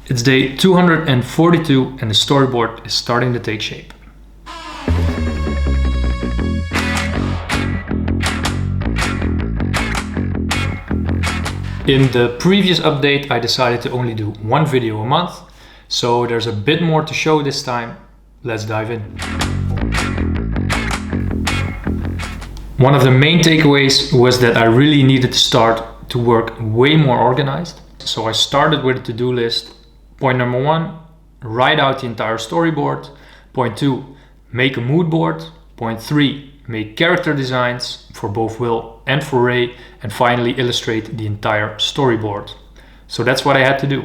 It's day 242 and the storyboard is starting to take shape. In the previous update, I decided to only do one video a month, so there's a bit more to show this time. Let's dive in. One of the main takeaways was that I really needed to start to work way more organized. So I started with a to-do list. Point number 1, write out the entire storyboard. Point 2, make a mood board. Point 3, make character designs for both Will and for Ray. And finally illustrate the entire storyboard. So that's what I had to do.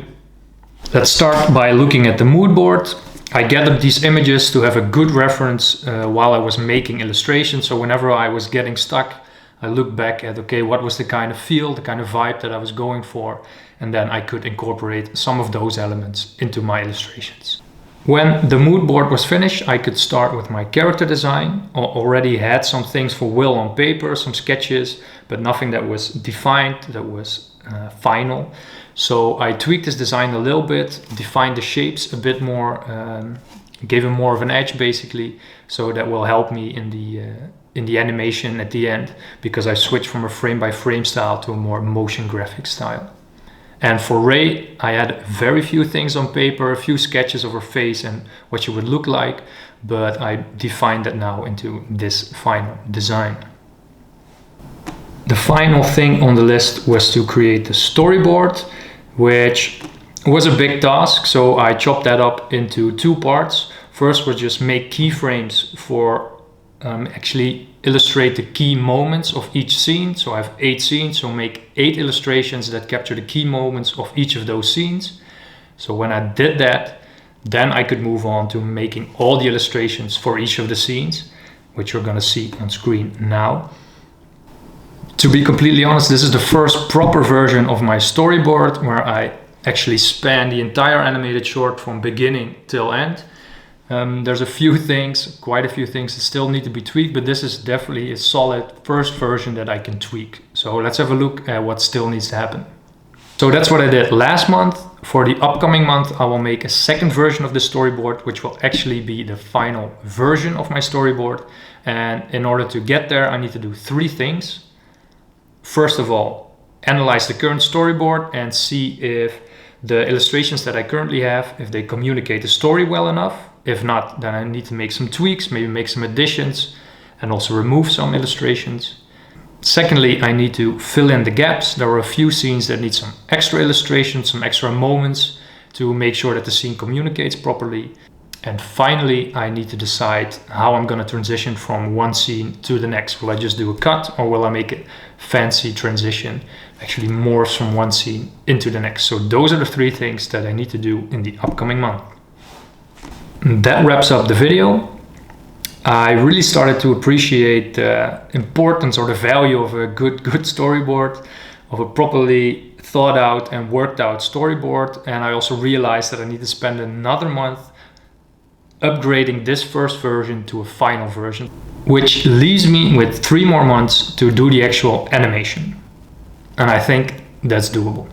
Let's start by looking at the mood board. I gathered these images to have a good reference while I was making illustrations. So whenever I was getting stuck, I looked back at, okay, what was the kind of feel, the kind of vibe that I was going for, and then I could incorporate some of those elements into my illustrations. When the mood board was finished, I could start with my character design. I already had some things for Will on paper, some sketches, but nothing that was defined, that was final. So I tweaked this design a little bit, defined the shapes a bit more, gave him more of an edge basically, so that will help me in the animation at the end, because I switched from a frame-by-frame style to a more motion graphic style. And for Ray, I had very few things on paper, a few sketches of her face and what she would look like, but I defined that now into this final design. The final thing on the list was to create the storyboard, which was a big task, so I chopped that up into 2 parts. First was just make keyframes for actually illustrate the key moments of each scene. So I have 8 scenes, so make 8 illustrations that capture the key moments of each of those scenes. So when I did that, then I could move on to making all the illustrations for each of the scenes, which you're gonna see on screen now. To be completely honest, this is the first proper version of my storyboard where I actually span the entire animated short from beginning till end. There's a few things, quite a few things that still need to be tweaked, but this is definitely a solid first version that I can tweak. So let's have a look at what still needs to happen. So that's what I did last month. For the upcoming month, I will make a second version of the storyboard, which will actually be the final version of my storyboard. And in order to get there, I need to do 3 things. First of all, analyze the current storyboard and see if the illustrations that I currently have, if they communicate the story well enough. If not, then I need to make some tweaks, maybe make some additions and also remove some illustrations. Secondly, I need to fill in the gaps. There are a few scenes that need some extra illustrations, some extra moments to make sure that the scene communicates properly. And finally, I need to decide how I'm going to transition from one scene to the next. Will I just do a cut, or will I make a fancy transition, actually morphs from one scene into the next? So those are the 3 things that I need to do in the upcoming month. That wraps up the video. I really started to appreciate the importance or the value of a good storyboard, of a properly thought out and worked out storyboard. And I also realized that I need to spend another month upgrading this first version to a final version, which leaves me with 3 more months to do the actual animation. And I think that's doable.